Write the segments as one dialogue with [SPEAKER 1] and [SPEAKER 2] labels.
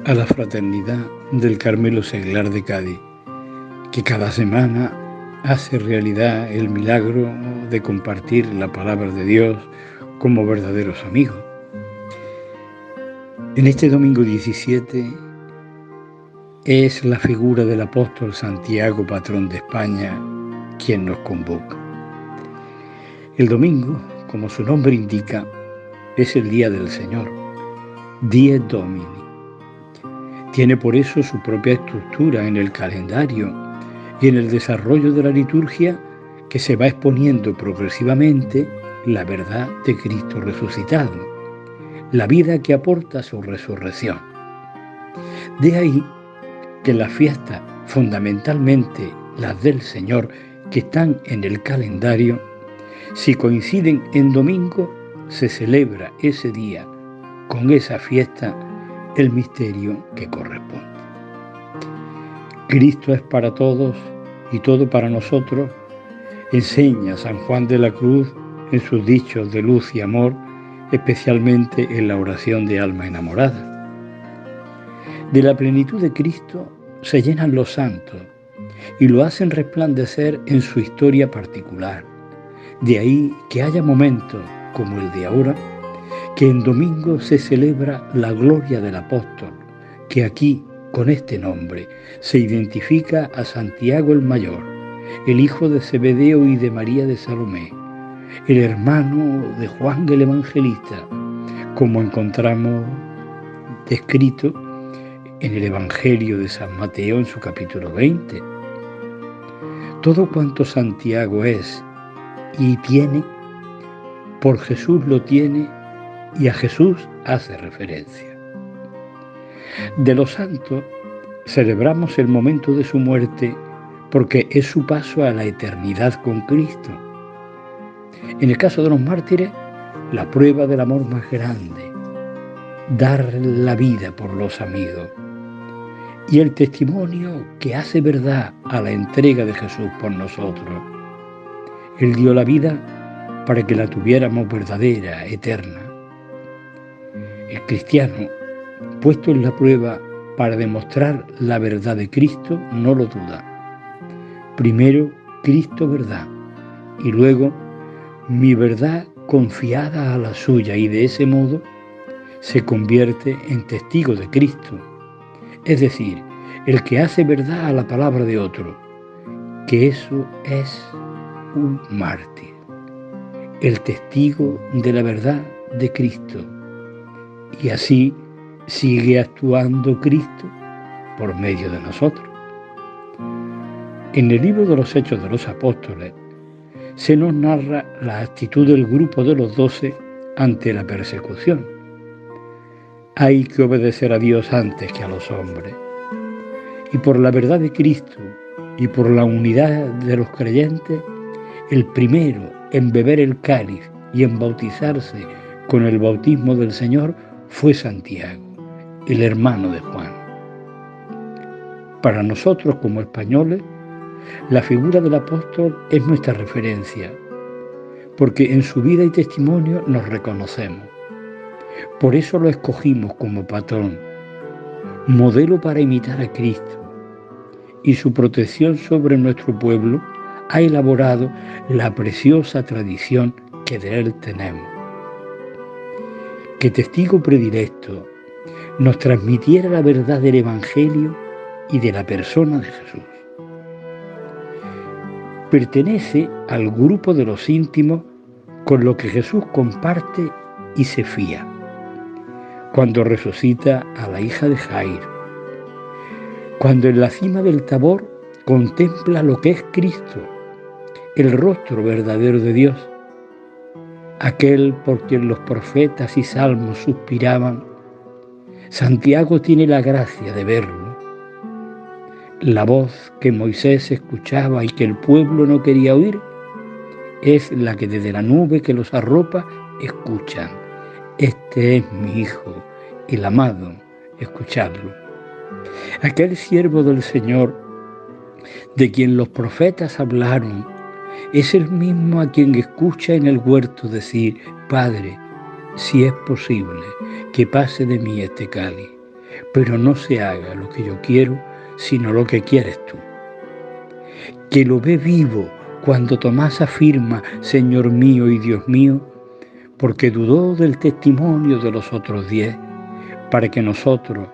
[SPEAKER 1] a la Fraternidad del Carmelo Seglar de Cádiz, que cada semana hace realidad el milagro de compartir la palabra de Dios como verdaderos amigos. En este domingo 17 es la figura del apóstol Santiago, patrón de España, quien nos convoca. El domingo, como su nombre indica, es el día del Señor, Dies Domini. Tiene por eso su propia estructura en el calendario y en el desarrollo de la liturgia, que se va exponiendo progresivamente la verdad de Cristo resucitado, la vida que aporta su resurrección. De ahí que las fiestas, fundamentalmente las del Señor, que están en el calendario, si coinciden en domingo, se celebra ese día con esa fiesta el misterio que corresponde. Cristo es para todos y todo para nosotros, enseña San Juan de la Cruz en sus dichos de luz y amor, especialmente en la oración de alma enamorada. De la plenitud de Cristo se llenan los santos y lo hacen resplandecer en su historia particular. De ahí que haya momentos, como el de ahora, que en domingo se celebra la gloria del apóstol, que aquí, con este nombre, se identifica a Santiago el Mayor, el hijo de Zebedeo y de María de Salomé, el hermano de Juan el Evangelista, como encontramos descrito en el Evangelio de San Mateo en su capítulo 20. Todo cuanto Santiago es y tiene, por Jesús lo tiene y a Jesús hace referencia. De los santos celebramos el momento de su muerte porque es su paso a la eternidad con Cristo. En el caso de los mártires, la prueba del amor más grande, dar la vida por los amigos. Y el testimonio que hace verdad a la entrega de Jesús por nosotros. Él dio la vida para que la tuviéramos verdadera, eterna. El cristiano, puesto en la prueba para demostrar la verdad de Cristo, no lo duda. Primero, Cristo verdad, y luego mi verdad confiada a la suya, y de ese modo se convierte en testigo de Cristo. Es decir, el que hace verdad a la palabra de otro, que eso es un mártir, el testigo de la verdad de Cristo. Y así sigue actuando Cristo por medio de nosotros. En el libro de los Hechos de los Apóstoles se nos narra la actitud del grupo de los 12 ante la persecución. Hay que obedecer a Dios antes que a los hombres. Y por la verdad de Cristo y por la unidad de los creyentes, el primero en beber el cáliz y en bautizarse con el bautismo del Señor fue Santiago, el hermano de Juan. Para nosotros como españoles, la figura del apóstol es nuestra referencia, porque en su vida y testimonio nos reconocemos. Por eso lo escogimos como patrón, modelo para imitar a Cristo, y su protección sobre nuestro pueblo ha elaborado la preciosa tradición que de él tenemos. Que testigo predilecto nos transmitiera la verdad del Evangelio y de la persona de Jesús. Pertenece al grupo de los íntimos con lo que Jesús comparte y se fía. Cuando resucita a la hija de Jairo, cuando en la cima del Tabor contempla lo que es Cristo, el rostro verdadero de Dios, aquel por quien los profetas y salmos suspiraban, Santiago tiene la gracia de verlo. La voz que Moisés escuchaba y que el pueblo no quería oír, es la que desde la nube que los arropa escuchan. Este es mi Hijo, el amado, escuchadlo. Aquel siervo del Señor, de quien los profetas hablaron, es el mismo a quien escucha en el huerto decir: Padre, si es posible, que pase de mí este cáliz, pero no se haga lo que yo quiero, sino lo que quieres tú. Que lo ve vivo cuando Tomás afirma, Señor mío y Dios mío, porque dudó del testimonio de los otros 10, para que nosotros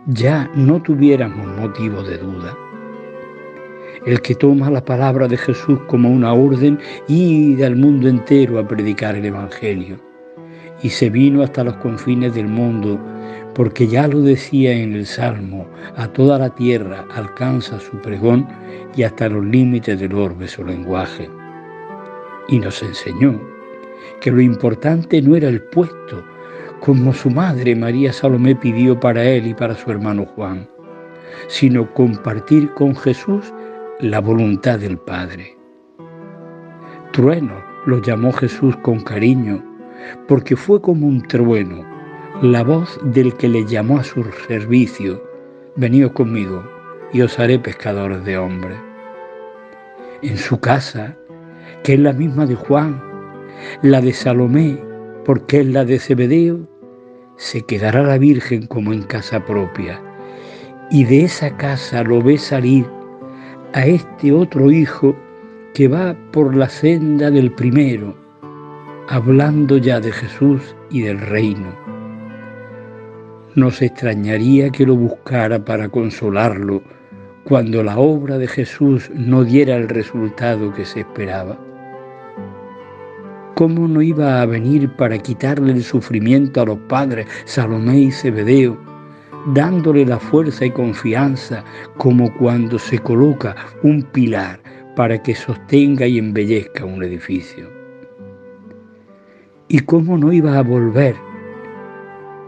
[SPEAKER 1] ya no tuviéramos motivo de duda. El que toma la palabra de Jesús como una orden, id al mundo entero a predicar el Evangelio. Y se vino hasta los confines del mundo, porque ya lo decía en el Salmo, a toda la tierra alcanza su pregón y hasta los límites del orbe su lenguaje. Y nos enseñó que lo importante no era el puesto, como su madre María Salomé pidió para él y para su hermano Juan, sino compartir con Jesús la voluntad del Padre. Trueno lo llamó Jesús con cariño, porque fue como un trueno, la voz del que le llamó a su servicio: venid conmigo y os haré pescadores de hombres. En su casa, que es la misma de Juan, la de Salomé, porque es la de Zebedeo, se quedará la Virgen como en casa propia, y de esa casa lo ve salir a este otro hijo que va por la senda del primero, hablando ya de Jesús y del reino. Nos extrañaría que lo buscara para consolarlo cuando la obra de Jesús no diera el resultado que se esperaba. ¿Cómo no iba a venir para quitarle el sufrimiento a los padres Salomé y Zebedeo, dándole la fuerza y confianza como cuando se coloca un pilar para que sostenga y embellezca un edificio? ¿Y cómo no iba a volver?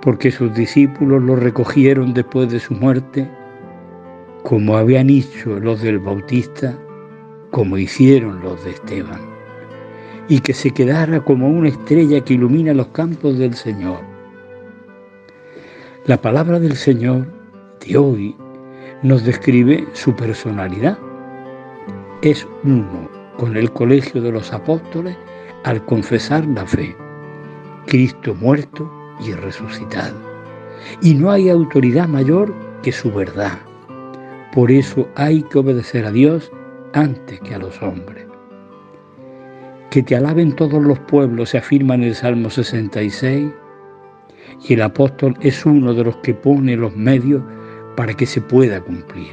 [SPEAKER 1] Porque sus discípulos lo recogieron después de su muerte, como habían hecho los del Bautista, como hicieron los de Esteban, y que se quedara como una estrella que ilumina los campos del Señor. La palabra del Señor de hoy nos describe su personalidad. Es uno con el colegio de los apóstoles al confesar la fe. Cristo muerto y resucitado. Y no hay autoridad mayor que su verdad. Por eso hay que obedecer a Dios antes que a los hombres. Que te alaben todos los pueblos, se afirma en el Salmo 66, y el apóstol es uno de los que pone los medios para que se pueda cumplir.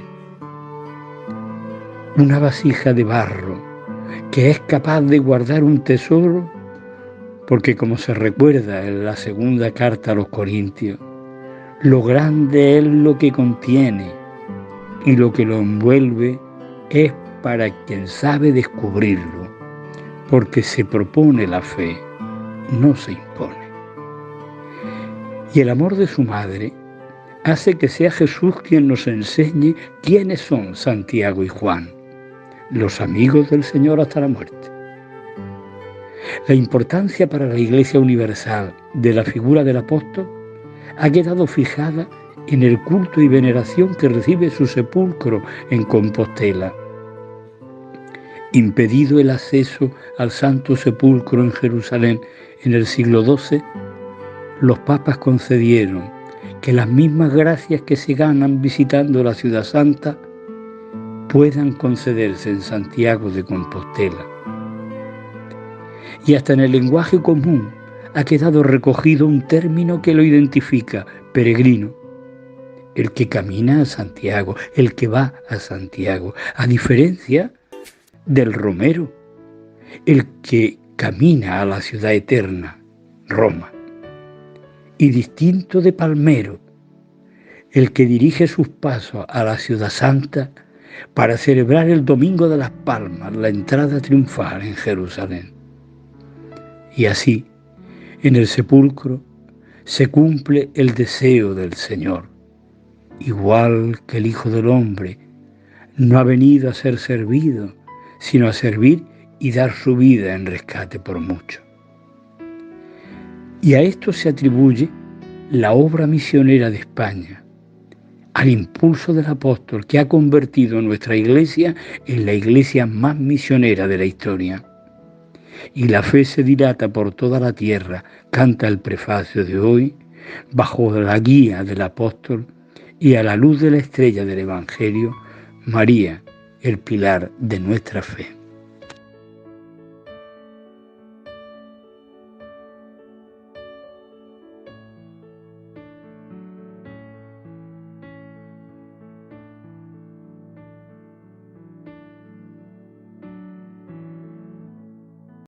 [SPEAKER 1] Una vasija de barro que es capaz de guardar un tesoro, porque como se recuerda en la segunda carta a los Corintios, lo grande es lo que contiene y lo que lo envuelve es para quien sabe descubrirlo, porque se propone la fe, no se impone. Y el amor de su madre hace que sea Jesús quien nos enseñe quiénes son Santiago y Juan, los amigos del Señor hasta la muerte. La importancia para la Iglesia universal de la figura del apóstol ha quedado fijada en el culto y veneración que recibe su sepulcro en Compostela. Impedido el acceso al Santo Sepulcro en Jerusalén en el siglo XII, los papas concedieron que las mismas gracias que se ganan visitando la Ciudad Santa puedan concederse en Santiago de Compostela. Y hasta en el lenguaje común ha quedado recogido un término que lo identifica: peregrino. El que camina a Santiago, el que va a Santiago, a diferencia del romero, el que camina a la ciudad eterna, Roma. Y distinto de palmero, el que dirige sus pasos a la ciudad santa para celebrar el Domingo de las Palmas, la entrada triunfal en Jerusalén. Y así, en el sepulcro, se cumple el deseo del Señor. Igual que el Hijo del Hombre, no ha venido a ser servido, sino a servir y dar su vida en rescate por muchos. Y a esto se atribuye la obra misionera de España, al impulso del apóstol que ha convertido nuestra Iglesia en la Iglesia más misionera de la historia. y la fe se dilata por toda la tierra, canta el prefacio de hoy, bajo la guía del apóstol y a la luz de la estrella del Evangelio, María, el pilar de nuestra fe.